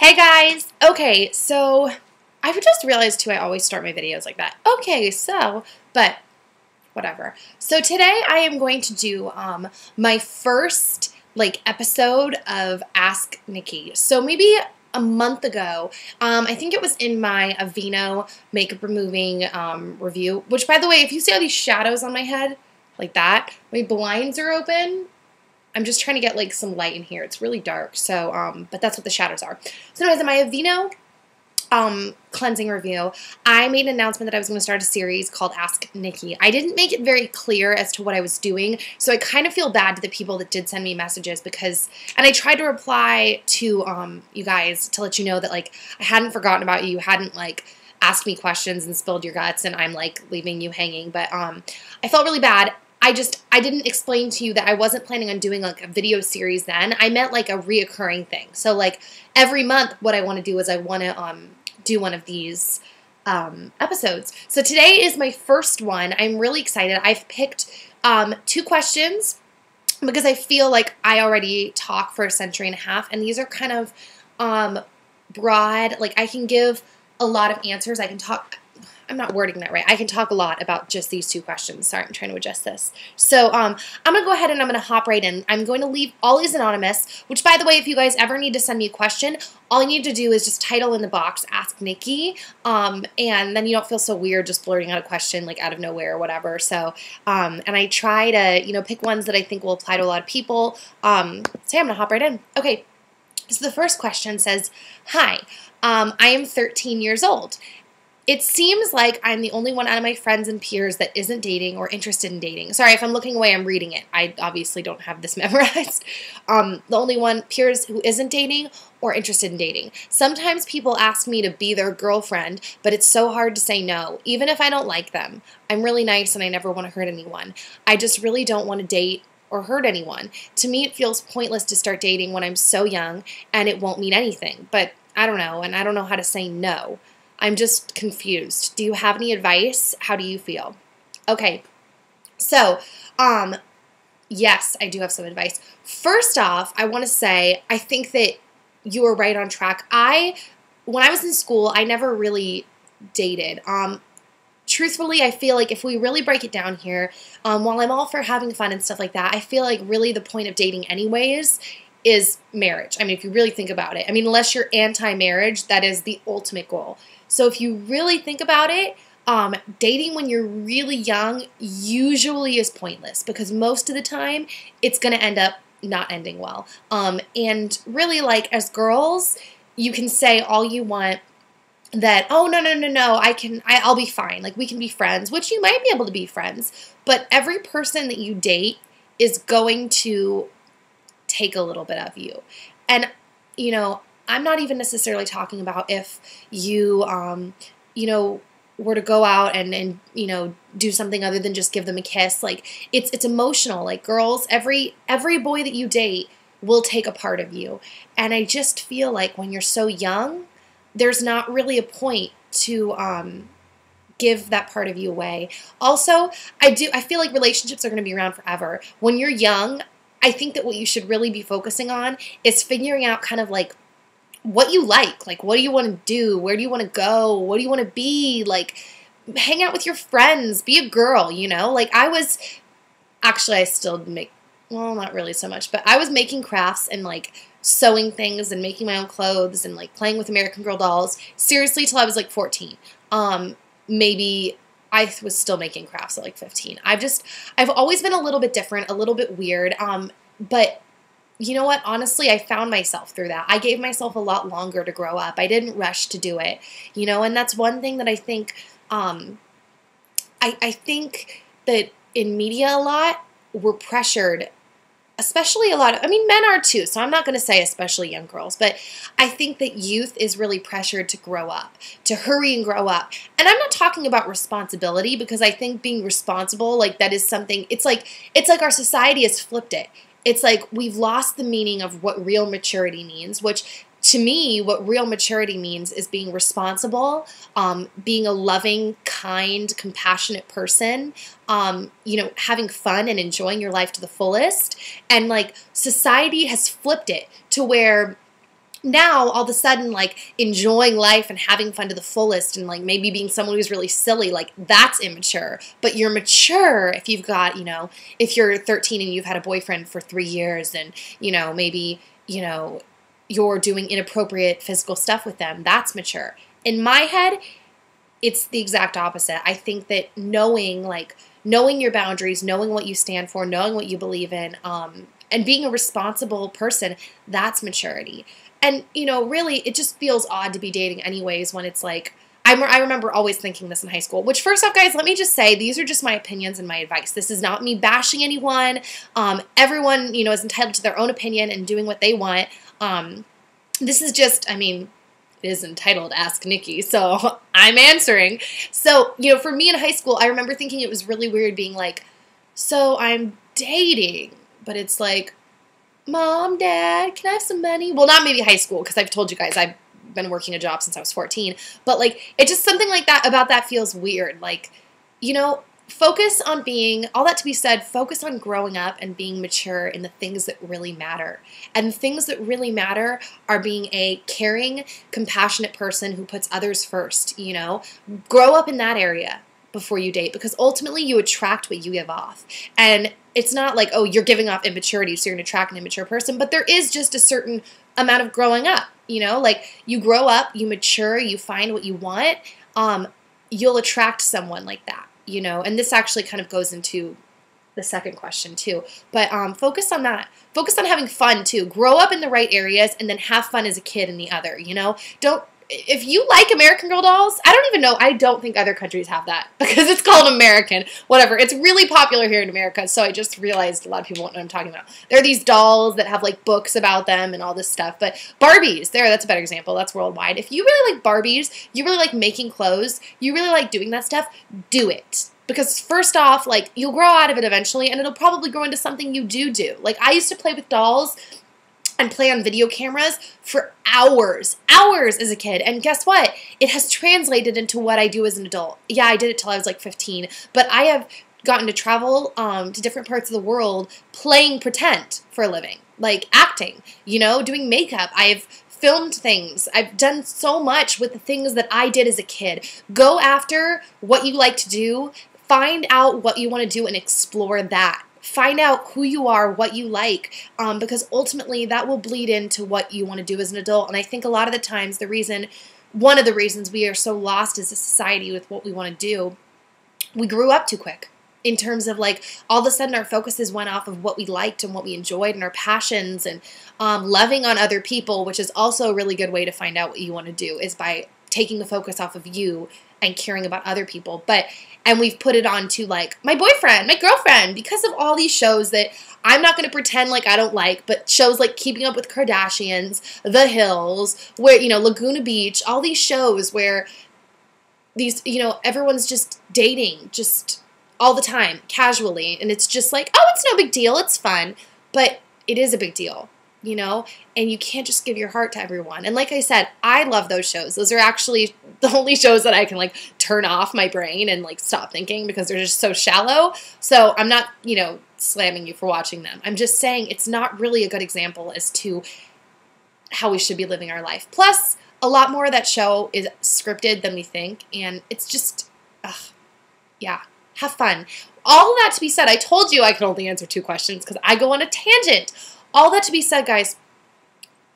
Hey guys! Okay, so I've just realized too I always start my videos like that. Okay, so, but whatever. So today I am going to do my first episode of Ask Nikki. So maybe a month ago, I think it was in my Aveeno makeup removing review, which by the way, if you see all these shadows on my head like that, my blinds are open. I'm just trying to get some light in here. It's really dark, so but that's what the shadows are. So anyways, in my Aveeno cleansing review, I made an announcement that I was going to start a series called Ask Nikki. I didn't make it very clear as to what I was doing, so I kind of feel bad to the people that did send me messages because, and I tried to reply to you guys to let you know that I hadn't forgotten about you, hadn't asked me questions and spilled your guts, and I'm leaving you hanging, but I felt really bad. I didn't explain to you that I wasn't planning on doing a video series then. I meant a reoccurring thing. So every month what I want to do is I want to do one of these episodes. So today is my first one. I'm really excited. I've picked 2 questions because I feel like I already talk for a century and a half, and these are kind of broad. I can give a lot of answers. I can talk. I'm not wording that right. I can talk a lot about just these 2 questions. Sorry, I'm trying to adjust this. So I'm going to go ahead and I'm going to hop right in. I'm going to leave all these anonymous, which by the way, if you guys ever need to send me a question, all you need to do is just title in the box, Ask Nikki, and then you don't feel so weird just blurting out a question out of nowhere or whatever. So, and I try to, pick ones that I think will apply to a lot of people. So yeah, I'm going to hop right in. Okay, so the first question says, hi, I am 13 years old. It seems like I'm the only one out of my friends and peers that isn't dating or interested in dating. Sorry, if I'm looking away, I'm reading it. I obviously don't have this memorized. The only one, peers who isn't dating or interested in dating. Sometimes people ask me to be their girlfriend, but it's so hard to say no, even if I don't like them. I'm really nice and I never want to hurt anyone. I just really don't want to date or hurt anyone. To me, it feels pointless to start dating when I'm so young and it won't mean anything. But I don't know, and I don't know how to say no. I'm just confused. Do you have any advice? How do you feel? Okay, so, yes, I do have some advice. First off, I want to say, I think that you are right on track. When I was in school, I never really dated. Truthfully, I feel like if we really break it down here, while I'm all for having fun and stuff like that, I feel like really the point of dating anyways is marriage. I mean, if you really think about it. I mean, unless you're anti-marriage, that is the ultimate goal. So if you really think about it, dating when you're really young usually is pointless because most of the time it's going to end up not ending well. And really, as girls, you can say all you want that, oh, no, I'll be fine. We can be friends, which you might be able to be friends. But every person that you date is going to take a little bit of you. And, I'm not even necessarily talking about if you, were to go out and do something other than just give them a kiss. It's emotional. Girls, every boy that you date will take a part of you. And I just feel like when you're so young, there's not really a point to give that part of you away. Also, I feel like relationships are going to be around forever. When you're young, I think that what you should really be focusing on is figuring out kind of what you like. What do you want to do? Where do you want to go? What do you want to be? Hang out with your friends. Be a girl, I still make, well, not really so much, but I was making crafts and sewing things and making my own clothes and playing with American Girl dolls seriously till I was 14. Maybe I was still making crafts at 15. I've always been a little bit different, a little bit weird, but you know what? Honestly, I found myself through that. I gave myself a lot longer to grow up. I didn't rush to do it, and that's one thing that I think, I think that in media a lot, we're pressured, especially men are too, so I'm not going to say especially young girls, but I think that youth is really pressured to grow up, to hurry and grow up. And I'm not talking about responsibility because I think being responsible, that is something, it's like our society has flipped it. It's we've lost the meaning of what real maturity means, which to me, what real maturity means is being responsible, being a loving, kind, compassionate person, having fun and enjoying your life to the fullest. And society has flipped it to where now all of a sudden, like, enjoying life and having fun to the fullest and, like, maybe being someone who's really silly, like, that's immature. But you're mature if you've got, you know, if you're 13 and you've had a boyfriend for 3 years and, you know, maybe, you know, you're doing inappropriate physical stuff with them. That's mature. In my head, it's the exact opposite. I think that knowing your boundaries, knowing what you stand for, knowing what you believe in, and being a responsible person, that's maturity. And, you know, really, it just feels odd to be dating anyways when it's like, I remember always thinking this in high school, which first off, guys, let me just say, these are just my opinions and my advice. This is not me bashing anyone. Everyone, you know, is entitled to their own opinion and doing what they want. This is just, I mean, it is entitled Ask Nikki, so I'm answering. So, you know, for me in high school, I remember thinking it was really weird being like, so I'm dating, but it's like, Mom, Dad, can I have some money? Well, not maybe high school, because I've told you guys I've been working a job since I was 14. But, like, it just something like that about that feels weird. Like, you know, focus on being, all that to be said, focus on growing up and being mature in the things that really matter. And the things that really matter are being a caring, compassionate person who puts others first, you know. Grow up in that area before you date, because ultimately you attract what you give off. And it's not like, oh, you're giving off immaturity, so you're going to attract an immature person, but there is just a certain amount of growing up, you know? Like, you grow up, you mature, you find what you want, you'll attract someone like that, you know? And this actually kind of goes into the second question, too. But focus on that. Focus on having fun, too. Grow up in the right areas and then have fun as a kid in the other, you know? If you like American Girl dolls, I don't even know. I don't think other countries have that because it's called American. Whatever. It's really popular here in America, so I just realized a lot of people won't know what I'm talking about. There are these dolls that have, like, books about them and all this stuff. But Barbies, that's a better example. That's worldwide. If you really like Barbies, you really like making clothes, you really like doing that stuff, do it. Because first off, like, you'll grow out of it eventually, and it'll probably grow into something you do. Like, I used to play with dolls and play on video cameras for hours as a kid. And guess what? It has translated into what I do as an adult. Yeah, I did it till I was like 15, but I have gotten to travel to different parts of the world playing pretend for a living, like acting, you know, doing makeup. I've filmed things. I've done so much with the things that I did as a kid. Go after what you like to do. Find out what you want to do and explore that. Find out who you are, what you like, because ultimately that will bleed into what you want to do as an adult. And I think a lot of the times one of the reasons we are so lost as a society with what we want to do, we grew up too quick in terms of, like, all of a sudden our focuses went off of what we liked and what we enjoyed and our passions and loving on other people, which is also a really good way to find out what you want to do, is by taking the focus off of you and caring about other people. And we've put it on to, like, my boyfriend, my girlfriend, because of all these shows that I'm not going to pretend like I don't like, but shows like Keeping Up with Kardashians, The Hills, where, you know, Laguna Beach, all these shows where these, you know, everyone's just dating, just all the time, casually, and it's just like, oh, it's no big deal, it's fun, but it is a big deal, you know, and you can't just give your heart to everyone. And like I said, I love those shows. Those are actually the only shows that I can, like, turn off my brain and, like, stop thinking because they're just so shallow. So I'm not, you know, slamming you for watching them. I'm just saying it's not really a good example as to how we should be living our life. Plus, a lot more of that show is scripted than we think, and it's just, yeah, have fun. All of that to be said, I told you I could only answer 2 questions because I go on a tangent. All that to be said, guys,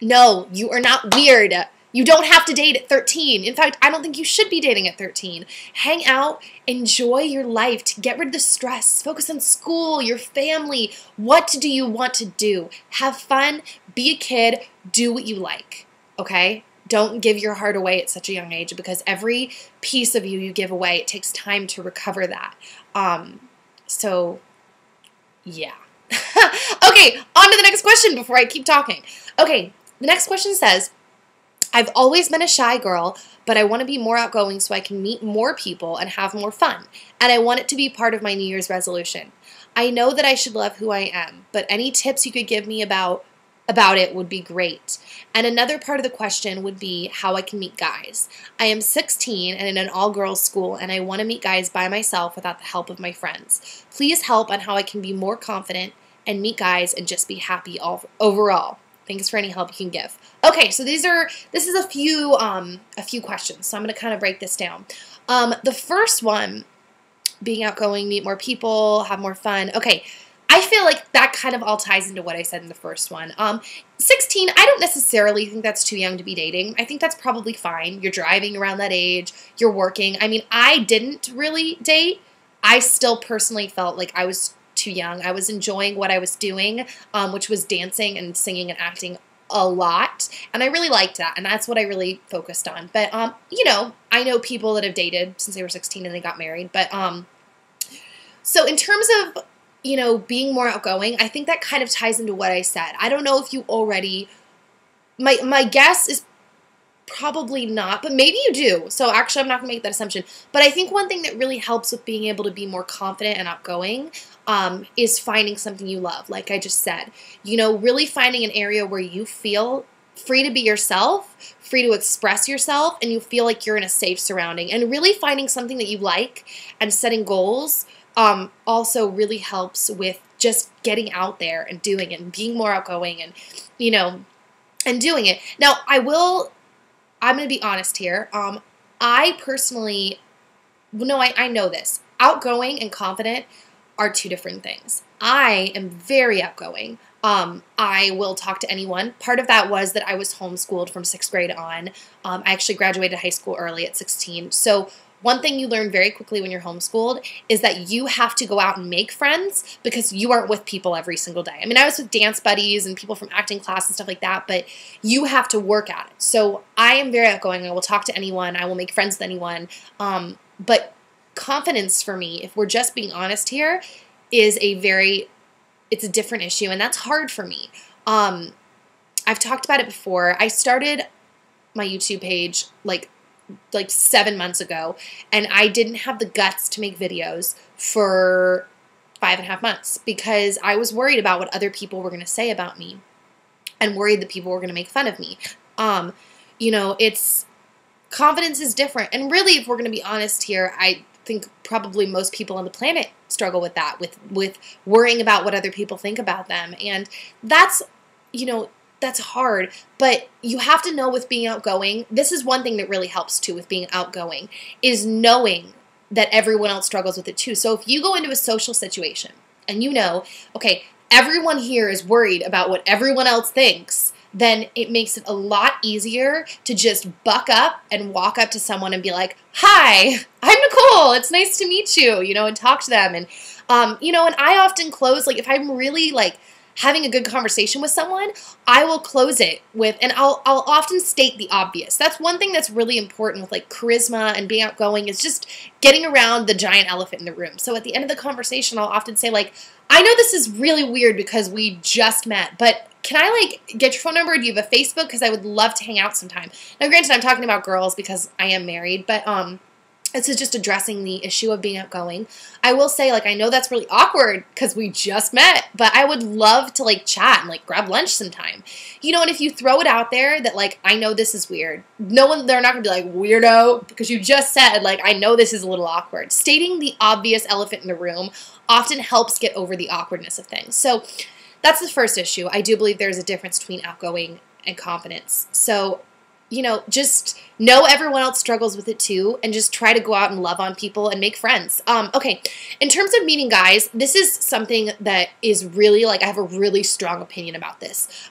no, you are not weird. You don't have to date at 13. In fact, I don't think you should be dating at 13. Hang out, enjoy your life, to get rid of the stress, focus on school, your family. What do you want to do? Have fun, be a kid, do what you like, okay? Don't give your heart away at such a young age, because every piece of you give away, it takes time to recover that. So, yeah. Okay, on to the next question before I keep talking. Okay, the next question says, I've always been a shy girl, but I want to be more outgoing so I can meet more people and have more fun, and I want it to be part of my New Year's resolution. I know that I should love who I am, but any tips you could give me about it would be great. And another part of the question would be how I can meet guys. I am 16 and in an all-girls school, and I want to meet guys by myself without the help of my friends. Please help on how I can be more confident and meet guys and just be happy overall. Thanks for any help you can give. Okay, so this is a few questions. So I'm going to kind of break this down. The first one, being outgoing, meet more people, have more fun. Okay, I feel like that kind of all ties into what I said in the first one. 16, I don't necessarily think that's too young to be dating. I think that's probably fine. You're driving around that age. You're working. I mean, I didn't really date. I still personally felt like I was too young. I was enjoying what I was doing, which was dancing and singing and acting a lot. And I really liked that. And that's what I really focused on. But, you know, I know people that have dated since they were 16 and they got married. But, so in terms of, you know, being more outgoing, I think that kind of ties into what I said. I don't know if you already, my guess is probably not, but maybe you do. So actually, I'm not going to make that assumption. But I think one thing that really helps with being able to be more confident and outgoing is finding something you love, like I just said. You know, really finding an area where you feel free to be yourself, free to express yourself, and you feel like you're in a safe surrounding. And really finding something that you like and setting goals also really helps with just getting out there and doing it and being more outgoing and, you know, and doing it. Now, I'm going to be honest here. I personally, I know this. Outgoing and confident are two different things. I am very outgoing. I will talk to anyone. Part of that was that I was homeschooled from 6th grade on. I actually graduated high school early at 16. So one thing you learn very quickly when you're homeschooled is that you have to go out and make friends because you aren't with people every single day. I mean, I was with dance buddies and people from acting class and stuff like that, but you have to work at it. So I am very outgoing. I will talk to anyone. I will make friends with anyone. But confidence for me, if we're just being honest here, is it's a different issue, and that's hard for me. I've talked about it before. I started my YouTube page like 7 months ago, and I didn't have the guts to make videos for 5.5 months because I was worried about what other people were going to say about me and worried that people were going to make fun of me. You know, confidence is different. And really, if we're going to be honest here, I think probably most people on the planet struggle with that, with worrying about what other people think about them. And that's, you know, that's hard, but you have to know with being outgoing, this is one thing that really helps too with being outgoing, is knowing that everyone else struggles with it too. So if you go into a social situation and you know, okay, everyone here is worried about what everyone else thinks, then it makes it a lot easier to just buck up and walk up to someone and be like, hi, I'm Nicole, it's nice to meet you, you know, and talk to them. And, you know, and I often close, like if I'm really like having a good conversation with someone, I will close it with, and I'll often state the obvious. That's one thing that's really important with like charisma and being outgoing is just getting around the giant elephant in the room. So at the end of the conversation, I'll often say like, I know this is really weird because we just met, but can I like get your phone number? Do you have a Facebook? Because I would love to hang out sometime. Now granted, I'm talking about girls because I am married, but this is just addressing the issue of being outgoing. I will say, like, I know that's really awkward because we just met, but I would love to, like, chat and, like, grab lunch sometime. You know, and if you throw it out there that, like, I know this is weird, they're not going to be like, weirdo, because you just said, like, I know this is a little awkward. Stating the obvious elephant in the room often helps get over the awkwardness of things. So that's the first issue. I do believe there's a difference between outgoing and confidence. So, you know, just know everyone else struggles with it too, and just try to go out and love on people and make friends. Okay, in terms of meeting guys, this is something that is really, like, I have a really strong opinion about this.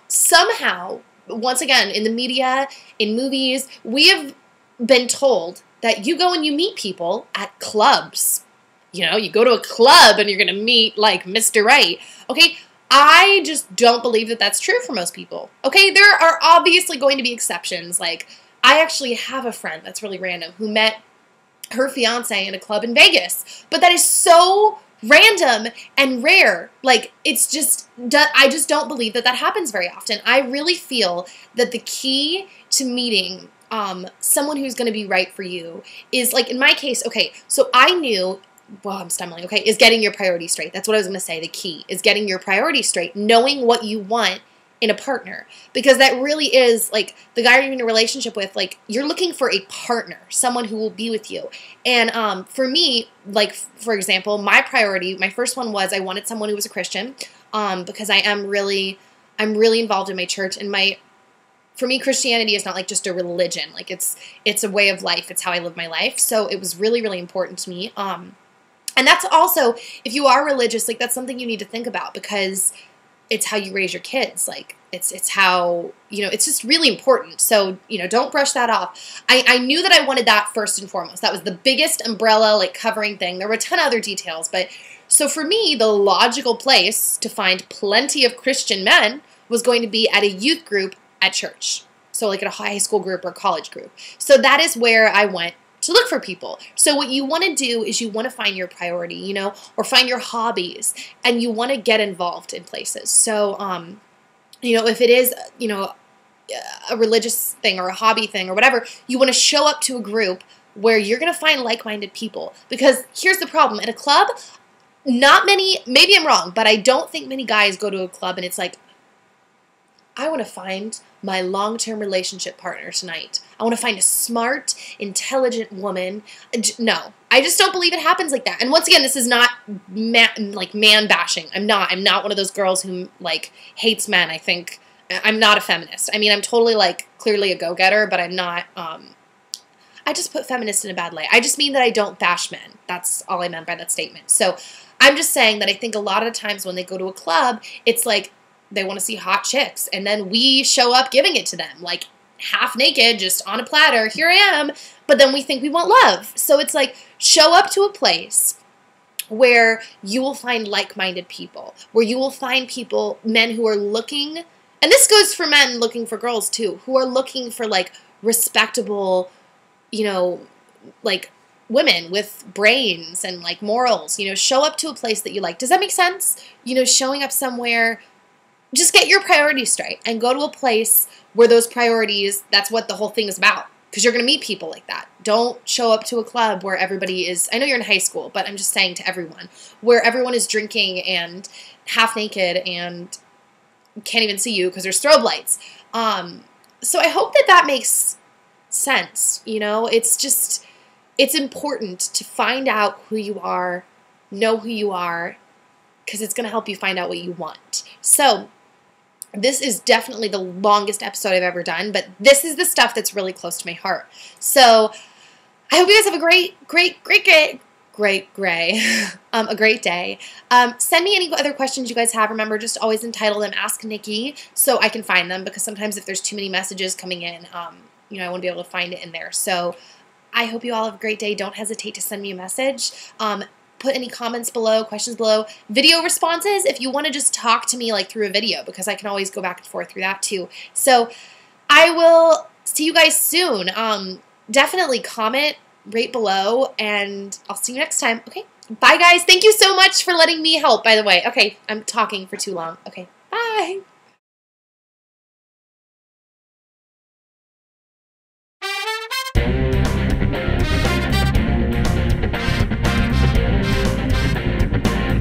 Somehow, once again, in the media, in movies, we have been told that you go and you meet people at clubs. You know, you go to a club and you're going to meet, like, Mr. Right. Okay, I just don't believe that that's true for most people. Okay, there are obviously going to be exceptions. Like, I actually have a friend that's really random who met her fiance in a club in Vegas. But that is so random and rare. Like, it's just, I just don't believe that that happens very often. I really feel that the key to meeting someone who's going to be right for you is, like, in my case, okay, so I knew, well, I'm stumbling, okay, is getting your priorities straight. That's what I was going to say. The key is getting your priorities straight, knowing what you want in a partner. Because that really is, like, the guy you're in a relationship with, like, you're looking for a partner, someone who will be with you. And for me, like, for example, my priority, my first one was I wanted someone who was a Christian because I am really, I'm really involved in my church, and for me, Christianity is not like just a religion. Like it's a way of life. It's how I live my life. So it was really, really important to me. And that's also, if you are religious, like that's something you need to think about, because it's how you raise your kids. Like it's how, it's just really important. So, don't brush that off. I knew that I wanted that first and foremost. That was the biggest umbrella, like covering thing. There were a ton of other details, but so for me, the logical place to find plenty of Christian men was going to be at a youth group at church. So like at a high school group or college group. So that is where I went to look for people. So what you want to do is you want to find your priority, or find your hobbies, and you want to get involved in places. So, if it is, a religious thing or a hobby thing or whatever, you want to show up to a group where you're going to find like-minded people. Because here's the problem. At a club, not many, maybe I'm wrong, but I don't think many guys go to a club and it's like, I want to find my long-term relationship partner tonight. I want to find a smart, intelligent woman. No, I just don't believe it happens like that. And once again, this is not man bashing. I'm not one of those girls who like hates men. I think I'm not a feminist. I mean, I'm totally like clearly a go-getter, but I'm not. I just put feminist in a bad light. I just mean that I don't bash men. That's all I meant by that statement. So I'm just saying that I think a lot of the times when they go to a club, it's like they want to see hot chicks, and then we show up giving it to them, like half naked, just on a platter, here I am, but then we think we want love. So it's like, show up to a place where you will find like-minded people, where you will find people, men who are looking, and this goes for men looking for girls too, who are looking for like respectable, like women with brains and like morals, show up to a place that you like. Does that make sense? Showing up somewhere, just get your priorities straight and go to a place where those priorities, that's what the whole thing is about, because you're going to meet people like that. Don't show up to a club where everybody is, I know you're in high school, but I'm just saying to everyone, where everyone is drinking and half naked and can't even see you because there's strobe lights. So I hope that makes sense. It's important to find out who you are, know who you are, because it's going to help you find out what you want. So this is definitely the longest episode I've ever done, but this is the stuff that's really close to my heart. So I hope you guys have a great day. Send me any other questions you guys have. Remember, just always entitle them Ask Nikki so I can find them, because sometimes if there's too many messages coming in, I want to be able to find it in there. So I hope you all have a great day. Don't hesitate to send me a message. Put any comments below, questions below, video responses if you want to just talk to me like through a video, because I can always go back and forth through that too. So I will see you guys soon. Definitely comment, rate below, and I'll see you next time. Okay, bye guys. Thank you so much for letting me help, by the way. Okay, I'm talking for too long. Okay, bye.